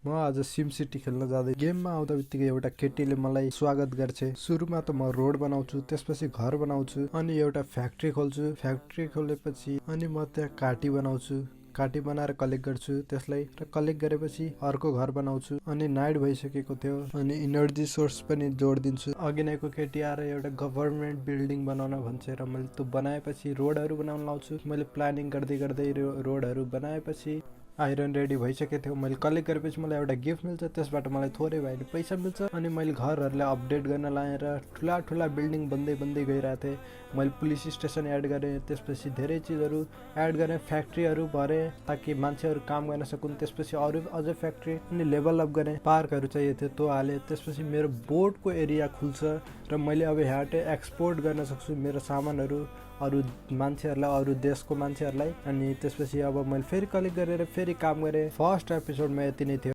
म आज SIM city खेल्न जाँदै गेममा आउँदा बित्तिकै एउटा केटीले मलाई स्वागत गर्छ। सुरुमा त म रोड बनाउँछु, त्यसपछि घर बनाउँछु, अनि एउटा फ्याक्ट्री खोल्छु। फ्याक्ट्री खोलेपछि अनि म त्यहाँ काटी बनाउँछु। काटी बनाएर कलेक्ट गर्छु त्यसलाई, र कलेक्ट गरेपछि अर्को घर बनाउँछु। अनि नाइट भइसकेको थियो, अनि इनर्जी सोर्स पनि जोडिदिन्छु। अघि नैको केटी आएर एउटा गभर्मेन्ट बिल्डिङ बनाउन भन्छ, र मैले त्यो बनाएपछि रोडहरू बनाउन लाउँछु। मैले प्लानिङ गर्दै गर्दै रोडहरू बनाएपछि आइरन रेडी भइसकेको थियो। मैले कलेक्ट गरेपछि मलाई एउटा गिफ्ट मिल्छ, त्यसबाट मलाई थोरै भए पनि पैसा मिल्छ। अनि मैले घरहरूलाई अपडेट गर्न लाएर ठुला ठुला बिल्डिङ बन्दै बन्दै गइरहेको थिएँ। मैले पुलिस स्टेसन एड गरेँ, त्यसपछि धेरै चिजहरू एड गरेँ, फ्याक्ट्रीहरू भरेँ ताकि मान्छेहरू काम गर्न सकुन्। त्यसपछि अरू अझै फ्याक्ट्री अनि लेभल अप गरेँ। पार्कहरू चाहिएको थियो त्यो हालेँ। त्यसपछि मेरो बोटको एरिया खुल्छ र मैले अब यहाँबाट एक्सपोर्ट गर्न सक्छु मेरो सामानहरू अरू मान्छेहरूलाई, अरू देशको मान्छेहरूलाई। अनि त्यसपछि अब मैले फेरि कलेक्ट गरेर फेरि काम गरेँ। फर्स्ट एपिसोडमा यति नै थियो।